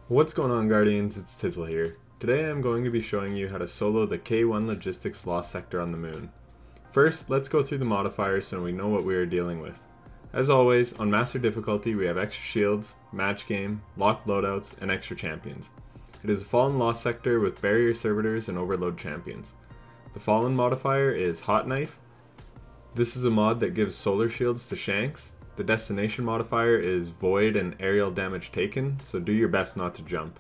What's going on, Guardians? It's Tizzle here. Today I'm going to be showing you how to solo the K1 Logistics Lost Sector on the moon. First, let's go through the modifiers so we know what we are dealing with. As always, on Master difficulty we have extra shields, match game, locked loadouts, and extra champions. It is a Fallen Lost Sector with barrier servitors and overload champions. The Fallen modifier is Hot Knife. This is a mod that gives solar shields to Shanks. The destination modifier is Void and Aerial Damage Taken, so do your best not to jump.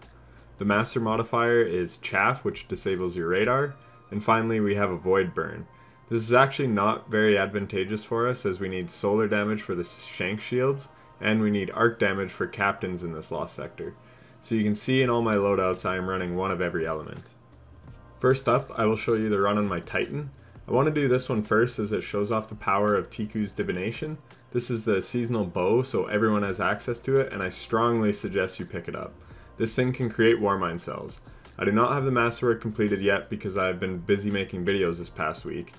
The Master modifier is Chaff, which disables your radar. And finally we have a Void Burn. This is actually not very advantageous for us as we need solar damage for the Shank shields, and we need arc damage for captains in this Lost Sector. So you can see in all my loadouts I am running one of every element. First up, I will show you the run on my Titan. I want to do this one first as it shows off the power of Tiku's Divination. This is the seasonal bow, so everyone has access to it, and I strongly suggest you pick it up. This thing can create Warmind cells. I do not have the masterwork completed yet because I have been busy making videos this past week,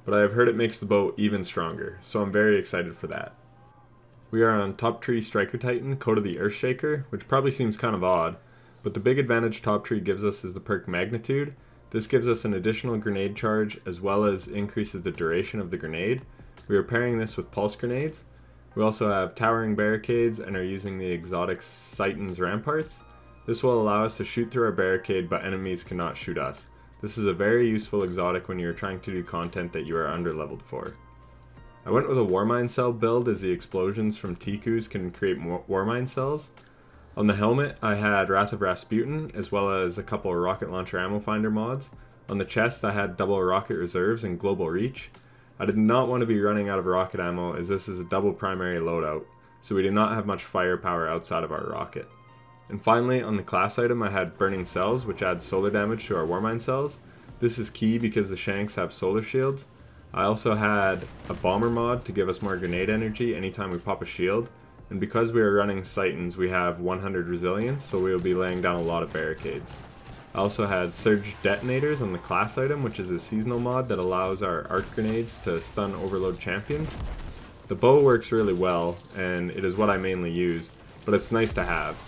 but I have heard it makes the bow even stronger, so I'm very excited for that. We are on Top Tree Striker Titan, Code of the Earthshaker, which probably seems kind of odd, but the big advantage Top Tree gives us is the perk Magnitude. This gives us an additional grenade charge as well as increases the duration of the grenade. We are pairing this with pulse grenades. We also have towering barricades and are using the exotic Titan's ramparts. This will allow us to shoot through our barricade, but enemies cannot shoot us. This is a very useful exotic when you are trying to do content that you are underleveled for. I went with a Warmind cell build as the explosions from Tiku's can create more Warmind cells. On the helmet I had Wrath of Rasputin as well as a couple of rocket launcher ammo finder mods. On the chest I had double rocket reserves and global reach. I did not want to be running out of rocket ammo as this is a double primary loadout, so we do not have much firepower outside of our rocket. And finally, on the class item I had Burning Cells, which adds solar damage to our Warmind cells. This is key because the Shanks have solar shields. I also had a Bomber mod to give us more grenade energy anytime we pop a shield, and because we are running Titans we have 100 resilience, so we will be laying down a lot of barricades. I also had Surge Detonators on the class item, which is a seasonal mod that allows our arc grenades to stun overload champions. The bow works really well, and it is what I mainly use, but it's nice to have.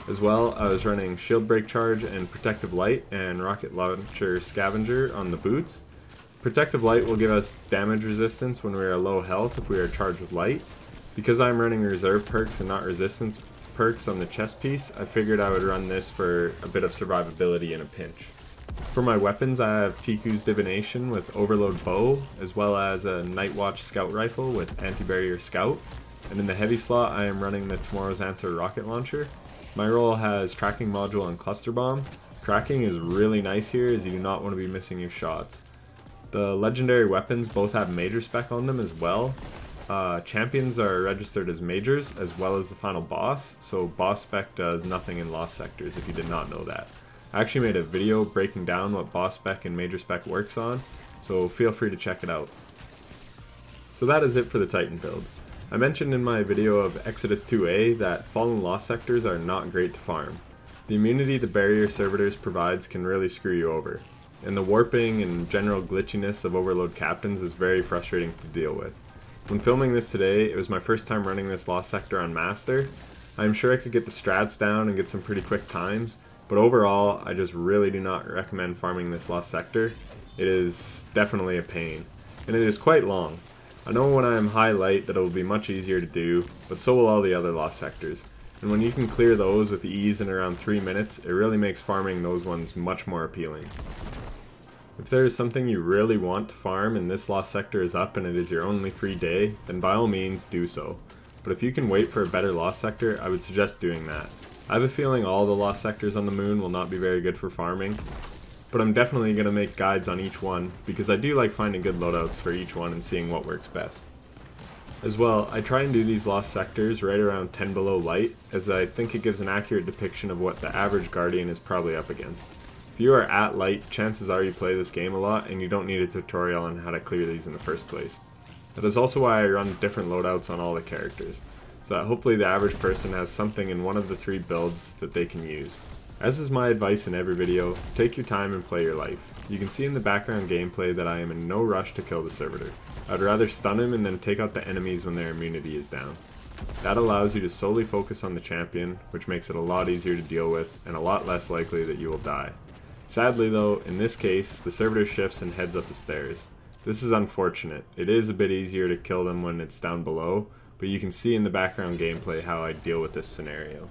As well, I was running Shield Break Charge and Protective Light and Rocket Launcher Scavenger on the boots. Protective Light will give us damage resistance when we are low health if we are charged with light. Because I'm running reserve perks and not resistance perks on the chest piece, I figured I would run this for a bit of survivability in a pinch. For my weapons I have Tiku's Divination with Overload Bow, as well as a Nightwatch Scout Rifle with Anti-Barrier Scout, and in the heavy slot I am running the Tomorrow's Answer Rocket Launcher. My role has Tracking Module and Cluster Bomb. Tracking is really nice here as you do not want to be missing your shots. The legendary weapons both have Major Spec on them as well. Champions are registered as majors as well as the final boss, so boss spec does nothing in Lost Sectors if you did not know that. I actually made a video breaking down what boss spec and major spec works on, so feel free to check it out. So that is it for the Titan build. I mentioned in my video of Exodus 2A that Fallen Lost Sectors are not great to farm. The immunity the barrier servitors provides can really screw you over, and the warping and general glitchiness of overload captains is very frustrating to deal with. When filming this today, it was my first time running this Lost Sector on Master. I'm sure I could get the strats down and get some pretty quick times, but overall, I just really do not recommend farming this Lost Sector. It is definitely a pain, and it is quite long. I know when I am high light that it will be much easier to do, but so will all the other Lost Sectors. And when you can clear those with ease in around 3 minutes, it really makes farming those ones much more appealing. If there is something you really want to farm and this Lost Sector is up and it is your only free day, then by all means do so. But if you can wait for a better Lost Sector, I would suggest doing that. I have a feeling all the Lost Sectors on the moon will not be very good for farming, but I'm definitely going to make guides on each one because I do like finding good loadouts for each one and seeing what works best. As well, I try and do these Lost Sectors right around 10 below light, as I think it gives an accurate depiction of what the average Guardian is probably up against. If you are at light, chances are you play this game a lot and you don't need a tutorial on how to clear these in the first place. That is also why I run different loadouts on all the characters, so that hopefully the average person has something in one of the 3 builds that they can use. As is my advice in every video, take your time and play your life. You can see in the background gameplay that I am in no rush to kill the servitor. I'd rather stun him and then take out the enemies when their immunity is down. That allows you to solely focus on the champion, which makes it a lot easier to deal with and a lot less likely that you will die. Sadly though, in this case, the servitor shifts and heads up the stairs. This is unfortunate. It is a bit easier to kill them when it's down below, but you can see in the background gameplay how I deal with this scenario.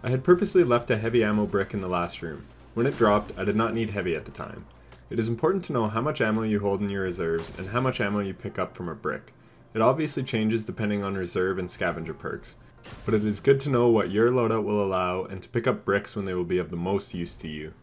I had purposely left a heavy ammo brick in the last room. When it dropped, I did not need heavy at the time. It is important to know how much ammo you hold in your reserves and how much ammo you pick up from a brick. It obviously changes depending on reserve and scavenger perks, but it is good to know what your loadout will allow and to pick up bricks when they will be of the most use to you.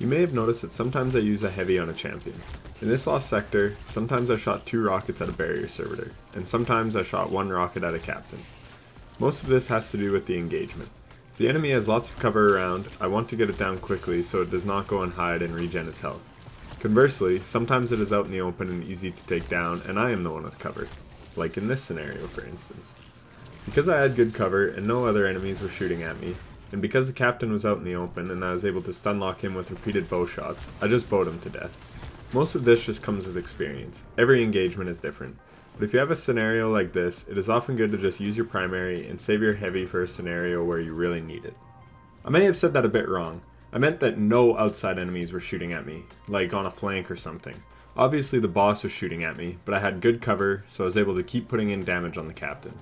You may have noticed that sometimes I use a heavy on a champion. In this lost sector, sometimes I shot 2 rockets at a barrier servitor, and sometimes I shot 1 rocket at a captain. Most of this has to do with the engagement. If the enemy has lots of cover around, I want to get it down quickly so it does not go and hide and regen its health. Conversely, sometimes it is out in the open and easy to take down, and I am the one with cover, like in this scenario for instance. Because I had good cover and no other enemies were shooting at me, and because the captain was out in the open and I was able to stun lock him with repeated bow shots, I just bowed him to death. Most of this just comes with experience. Every engagement is different. But if you have a scenario like this, it is often good to just use your primary and save your heavy for a scenario where you really need it. I may have said that a bit wrong. I meant that no outside enemies were shooting at me, like on a flank or something. Obviously the boss was shooting at me, but I had good cover, so I was able to keep putting in damage on the captain.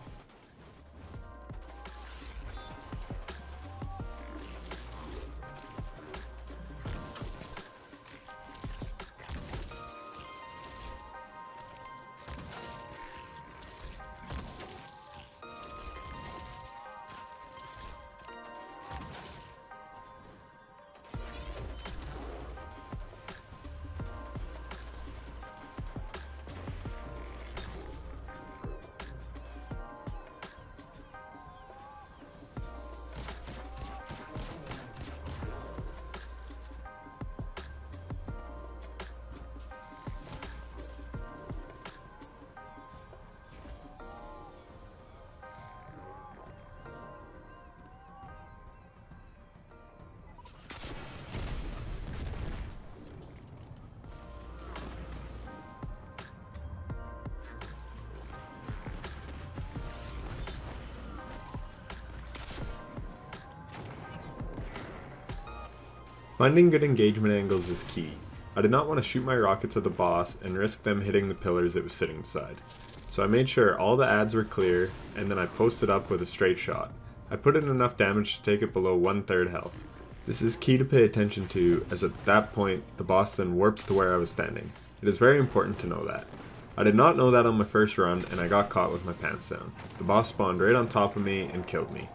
Finding good engagement angles is key. I did not want to shoot my rockets at the boss and risk them hitting the pillars it was sitting beside. So I made sure all the adds were clear, and then I posted up with a straight shot. I put in enough damage to take it below 1/3 health. This is key to pay attention to, as at that point the boss then warps to where I was standing. It is very important to know that. I did not know that on my first run and I got caught with my pants down. The boss spawned right on top of me and killed me.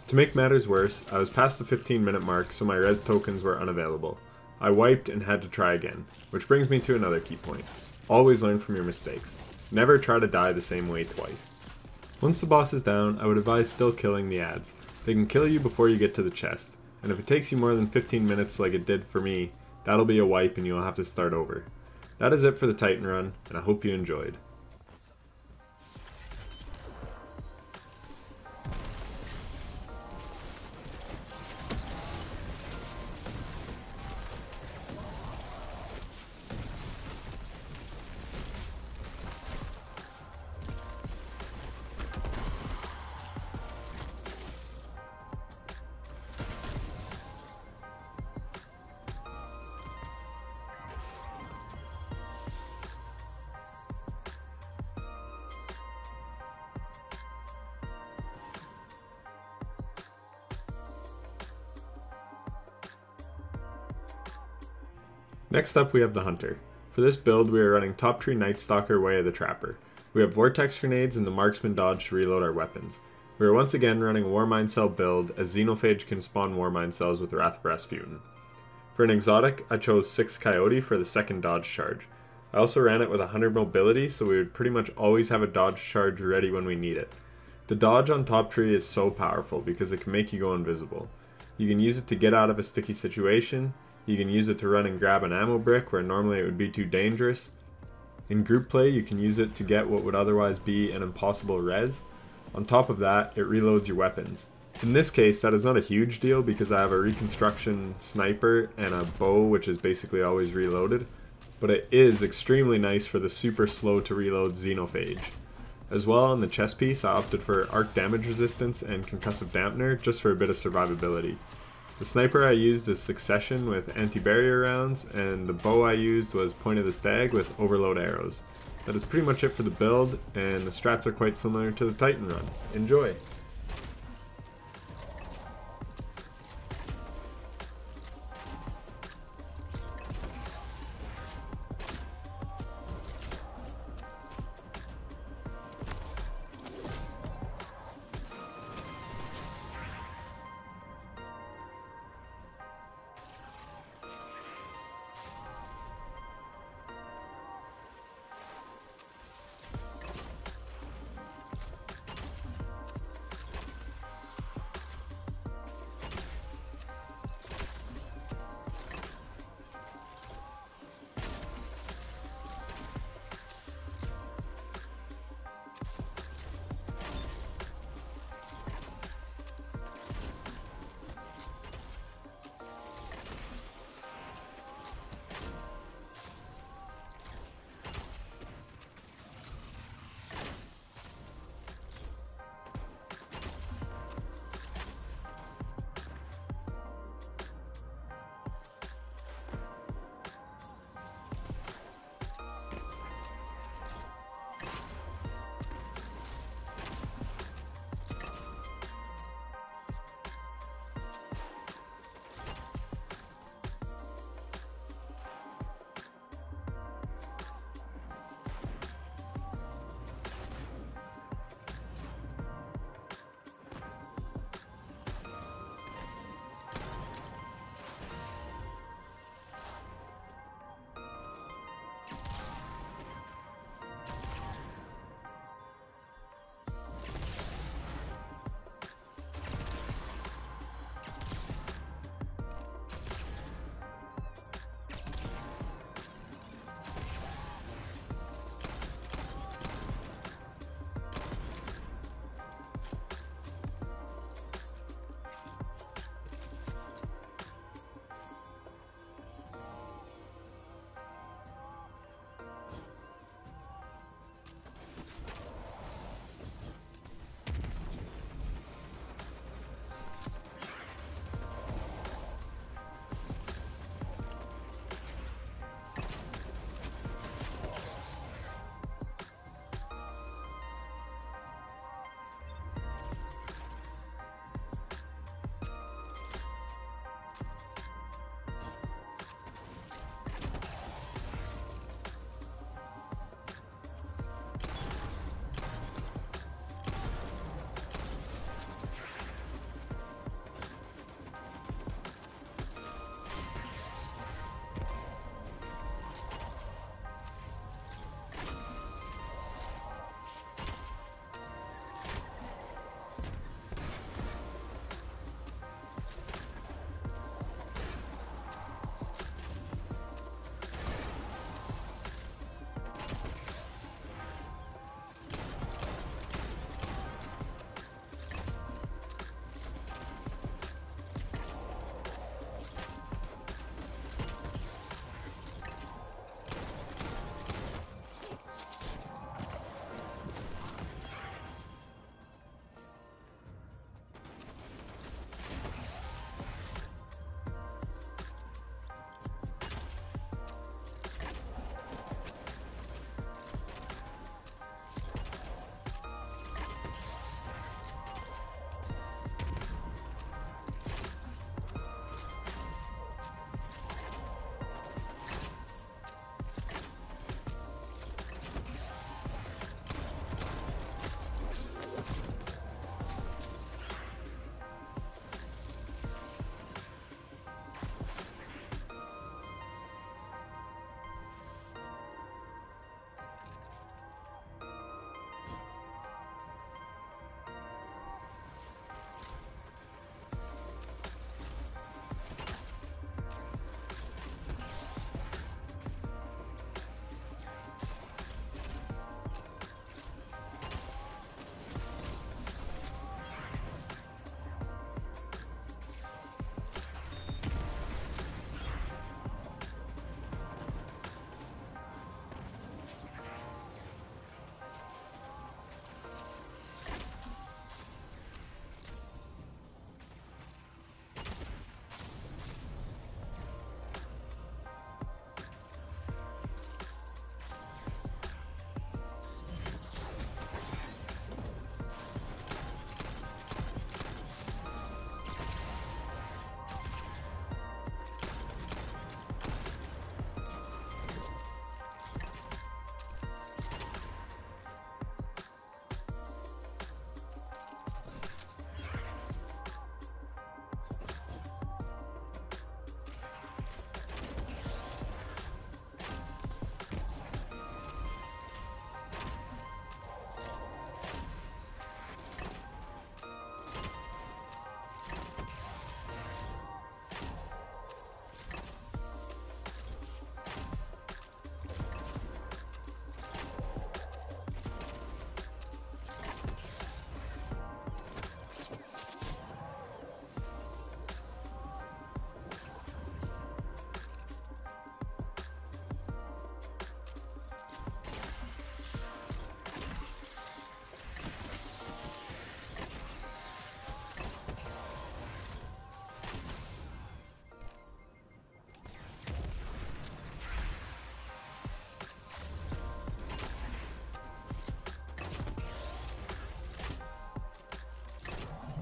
To make matters worse, I was past the 15-minute mark, so my res tokens were unavailable. I wiped and had to try again, which brings me to another key point. Always learn from your mistakes. Never try to die the same way twice. Once the boss is down, I would advise still killing the adds. They can kill you before you get to the chest, and if it takes you more than 15 minutes like it did for me, that'll be a wipe and you'll have to start over. That is it for the Titan run, and I hope you enjoyed. Next up we have the Hunter. For this build we are running Top Tree Night Stalker Way of the Trapper. We have Vortex Grenades and the Marksman Dodge to reload our weapons. We are once again running a Warmind Cell build, as Xenophage can spawn Warmind Cells with Wrath of Rasputin. For an exotic, I chose 6 Coyote for the second dodge charge. I also ran it with 100 mobility, so we would pretty much always have a dodge charge ready when we need it. The dodge on top tree is so powerful because it can make you go invisible. You can use it to get out of a sticky situation, you can use it to run and grab an ammo brick where normally it would be too dangerous. In group play, you can use it to get what would otherwise be an impossible res. On top of that, it reloads your weapons. In this case, that is not a huge deal because I have a reconstruction sniper and a bow which is basically always reloaded, but it is extremely nice for the super slow to reload xenophage. As well, on the chest piece, I opted for arc damage resistance and concussive dampener just for a bit of survivability. The sniper I used is Succession with anti-barrier rounds, and the bow I used was Point of the Stag with overload arrows. That is pretty much it for the build, and the strats are quite similar to the Titan run. Enjoy!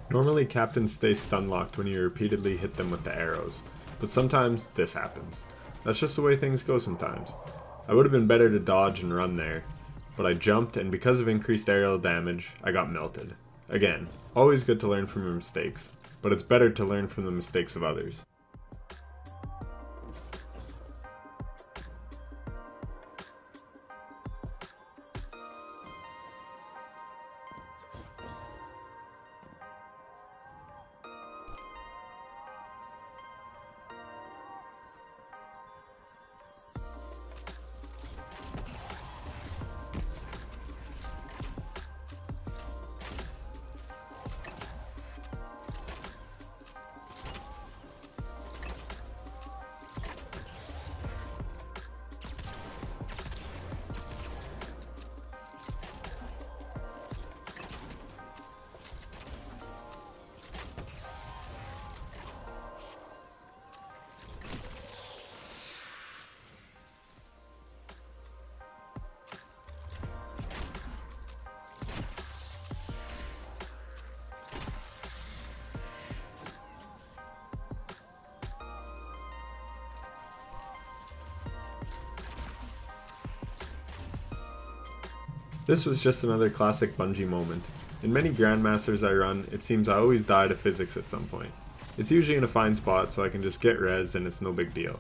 Normally captains stay stun locked when you repeatedly hit them with the arrows, but sometimes this happens. That's just the way things go sometimes. I would have been better to dodge and run there, but I jumped and because of increased aerial damage, I got melted. Again, always good to learn from your mistakes, but it's better to learn from the mistakes of others. This was just another classic Bungie moment. In many Grandmasters I run, it seems I always die to physics at some point. It's usually in a fine spot so I can just get rezzed and it's no big deal.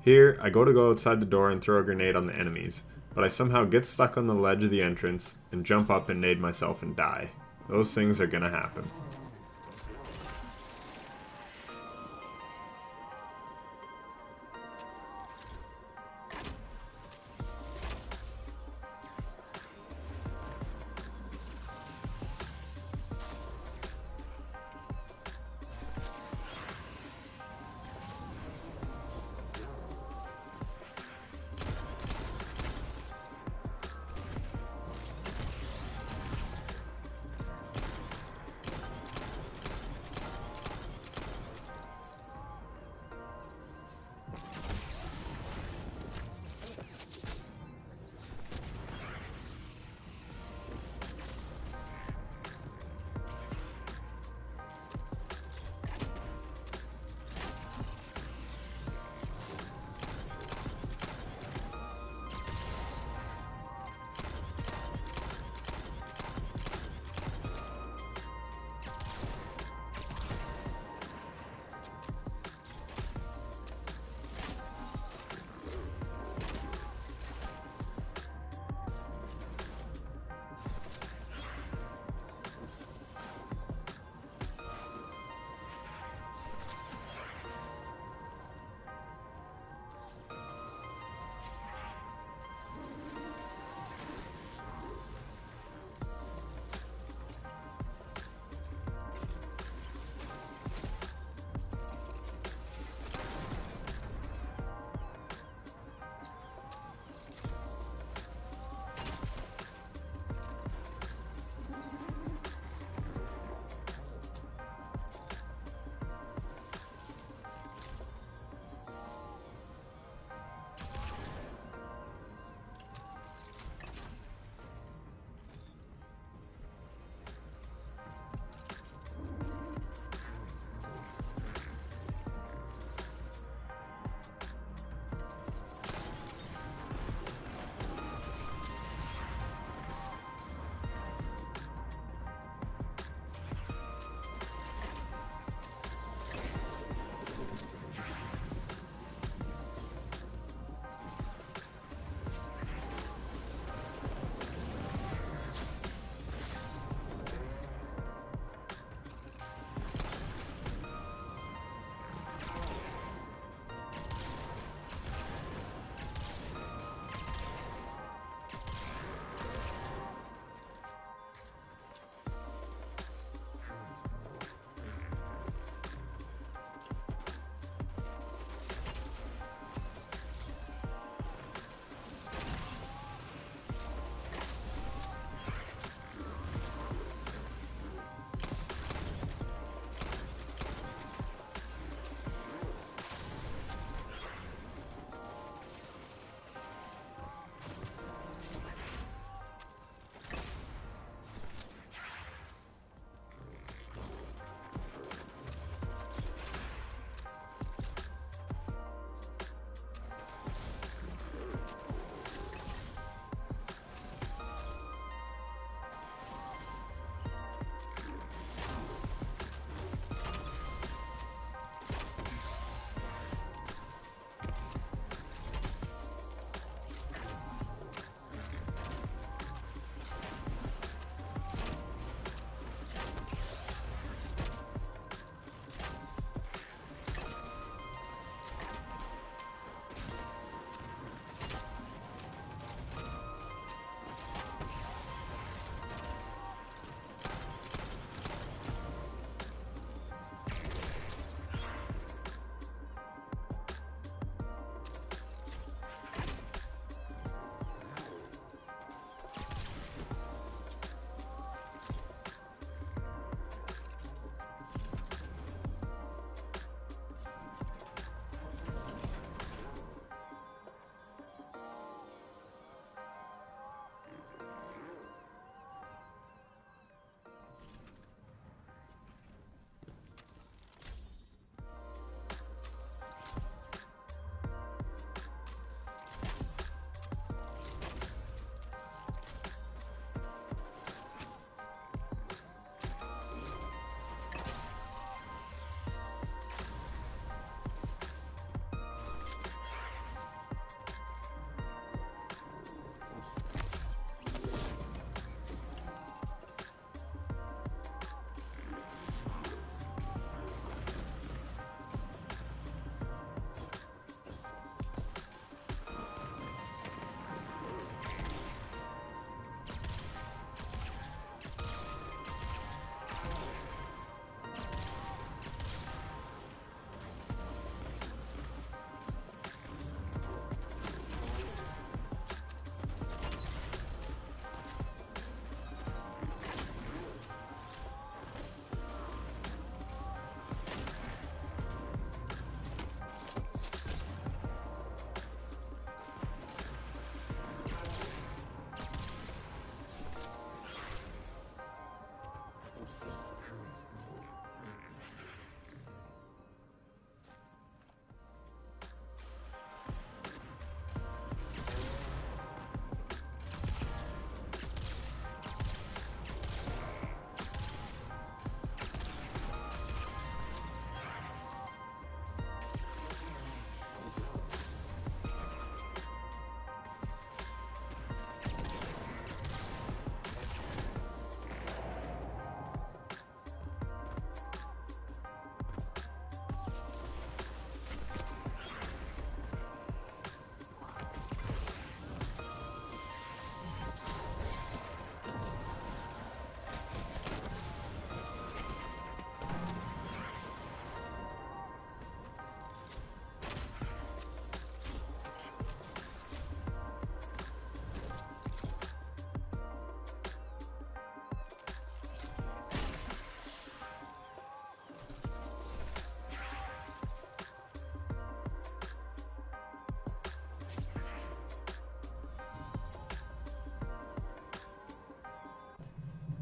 Here, I go outside the door and throw a grenade on the enemies, but I somehow get stuck on the ledge of the entrance and jump up and nade myself and die. Those things are gonna happen.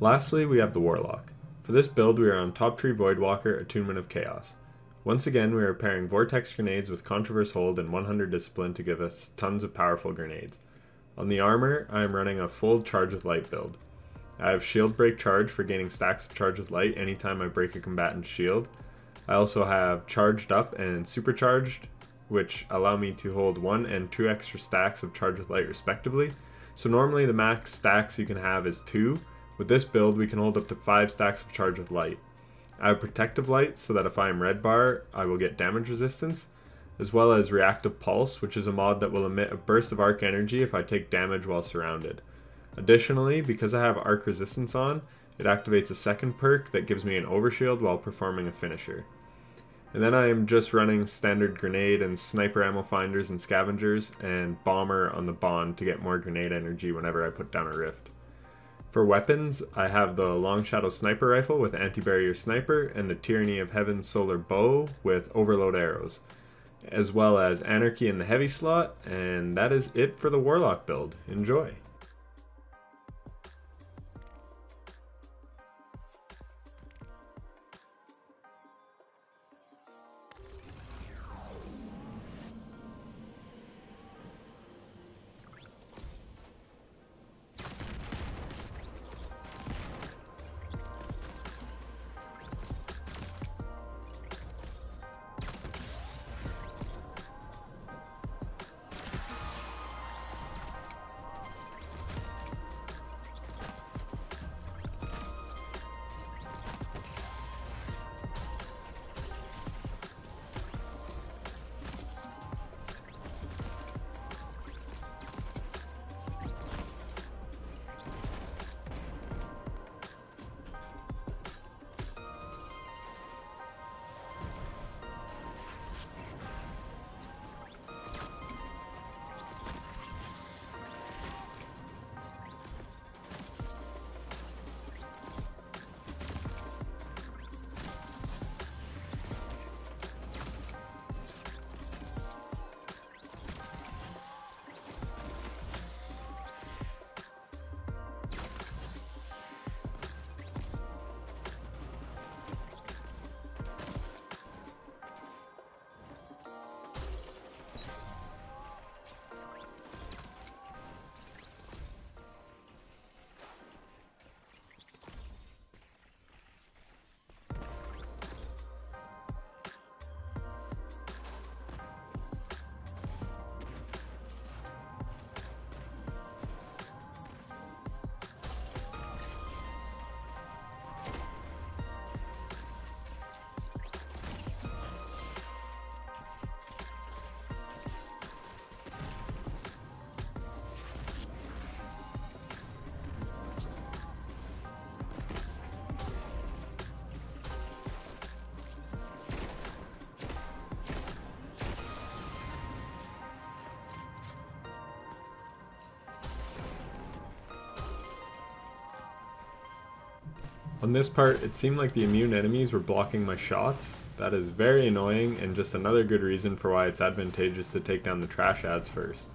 Lastly, we have the Warlock. For this build, we are on Top Tree Voidwalker, Attunement of Chaos. Once again, we are pairing Vortex Grenades with Controverse Hold and 100 Discipline to give us tons of powerful grenades. On the armor, I am running a full Charge with Light build. I have Shield Break Charge for gaining stacks of Charge with Light anytime I break a combatant's shield. I also have Charged Up and Supercharged, which allow me to hold 1 and 2 extra stacks of Charge with Light respectively. So normally the max stacks you can have is 2. With this build, we can hold up to 5 stacks of Charge with Light. I have Protective Light so that if I am red bar, I will get damage resistance, as well as Reactive Pulse, which is a mod that will emit a burst of arc energy if I take damage while surrounded. Additionally, because I have arc resistance on, it activates a second perk that gives me an overshield while performing a finisher. And then I am just running standard grenade and sniper ammo finders and scavengers and bomber on the bond to get more grenade energy whenever I put down a rift. For weapons, I have the Long Shadow Sniper Rifle with Anti-Barrier Sniper and the Tyranny of Heaven Solar Bow with Overload Arrows, as well as Anarchy in the heavy slot, and that is it for the Warlock build. Enjoy! On this part, it seemed like the immune enemies were blocking my shots. That is very annoying and just another good reason for why it's advantageous to take down the trash ads first.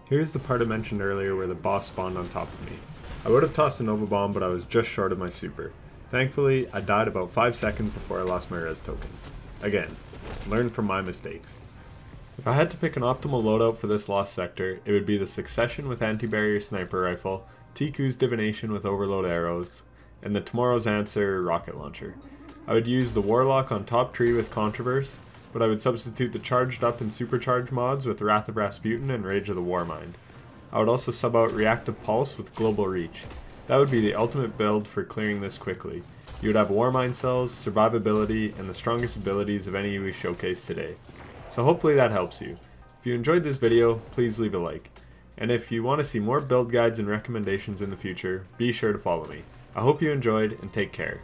Here's the part I mentioned earlier where the boss spawned on top of me. I would have tossed a Nova Bomb, but I was just short of my super. Thankfully, I died about 5 seconds before I lost my res tokens. Again, learn from my mistakes. If I had to pick an optimal loadout for this lost sector, it would be the Succession with Anti-Barrier Sniper Rifle, Tiku's Divination with Overload Arrows, and the Tomorrow's Answer Rocket Launcher. I would use the Warlock on top tree with Controverse, but I would substitute the charged up and supercharged mods with Wrath of Rasputin and Rage of the Warmind. I would also sub out Reactive Pulse with Global Reach. That would be the ultimate build for clearing this quickly. You would have Warmind cells, survivability, and the strongest abilities of any we showcased today. So hopefully that helps you. If you enjoyed this video, please leave a like. And if you want to see more build guides and recommendations in the future, be sure to follow me. I hope you enjoyed, and take care.